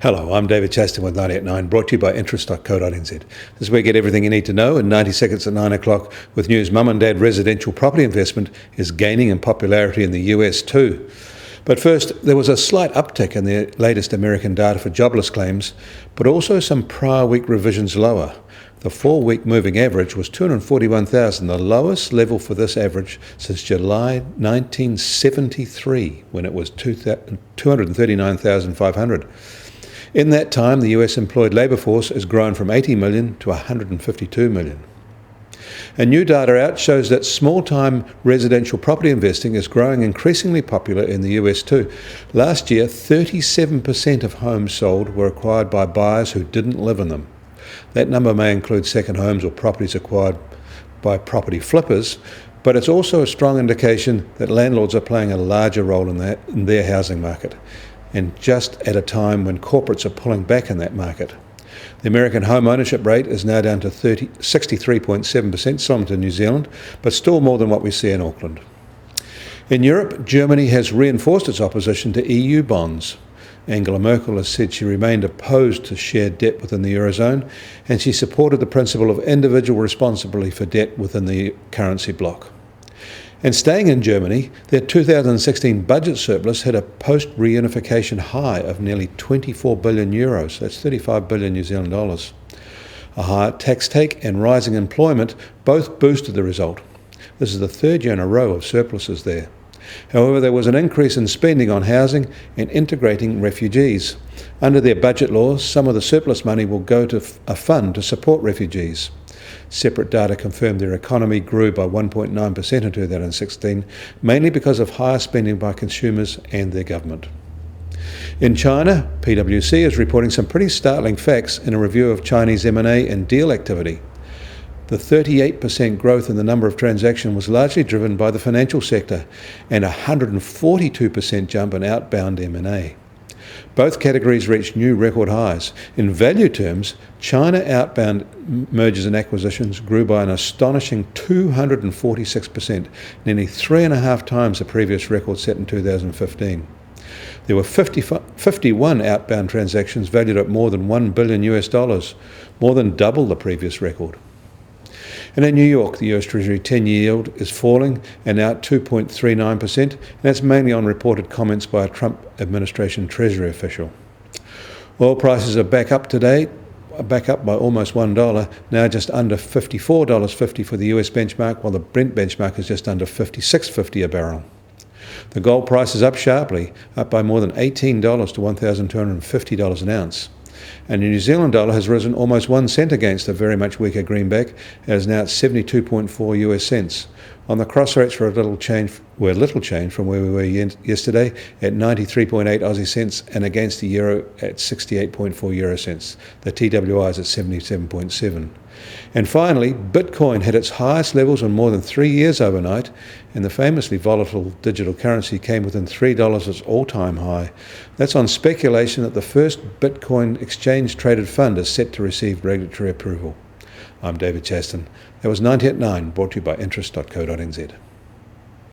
Hello, I'm David Chaston with 989, brought to you by interest.co.nz. This is where you get everything you need to know in 90 seconds at 9 o'clock with news. Mum and Dad residential property investment is gaining in popularity in the US too. But first, there was a slight uptick in the latest American data for jobless claims, but also some prior week revisions lower. The 4-week moving average was 241,000, the lowest level for this average since July 1973, when it was 239,500. In that time, the US employed labour force has grown from 80 million to 152 million. And new data out shows that small-time residential property investing is growing increasingly popular in the US too. Last year, 37% of homes sold were acquired by buyers who didn't live in them. That number may include second homes or properties acquired by property flippers, but it's also a strong indication that landlords are playing a larger role in their housing market, and just at a time when corporates are pulling back in that market. The American home ownership rate is now down to 63.7%, similar to New Zealand, but still more than what we see in Auckland. In Europe, Germany has reinforced its opposition to EU bonds. Angela Merkel has said she remained opposed to shared debt within the Eurozone, and she supported the principle of individual responsibility for debt within the currency bloc. And staying in Germany, their 2016 budget surplus hit a post-reunification high of nearly 24 billion euros. That's 35 billion New Zealand dollars. A higher tax take and rising employment both boosted the result. This is the third year in a row of surpluses there. However, there was an increase in spending on housing and integrating refugees. Under their budget laws, some of the surplus money will go to a fund to support refugees. Separate data confirmed their economy grew by 1.9% in 2016, mainly because of higher spending by consumers and their government. In China, PwC is reporting some pretty startling facts in a review of Chinese M&A and deal activity. The 38% growth in the number of transactions was largely driven by the financial sector and a 142% jump in outbound M&A. Both categories reached new record highs. In value terms, China outbound mergers and acquisitions grew by an astonishing 246%, nearly 3.5 times the previous record set in 2015. There were 51 outbound transactions valued at more than $1 billion, more than double the previous record. And in New York, the US Treasury 10-year yield is falling and now at 2.39%, and that's mainly on reported comments by a Trump administration Treasury official. Oil prices are back up today, back up by almost $1, now just under $54.50 for the US benchmark, while the Brent benchmark is just under $56.50 a barrel. The gold price is up sharply, up by more than $18 to $1,250 an ounce. And the New Zealand dollar has risen almost 1 cent against a very much weaker greenback, and is now at 72.4 US cents. On the cross rates were little change from where we were yesterday at 93.8 Aussie cents, and against the euro at 68.4 euro cents. The TWI is at 77.7. And finally, Bitcoin hit its highest levels in more than 3 years overnight, and the famously volatile digital currency came within $3 of its all-time high. That's on speculation that the first Bitcoin exchange-traded fund is set to receive regulatory approval. I'm David Chaston. That was 90 at 9, brought to you by interest.co.nz.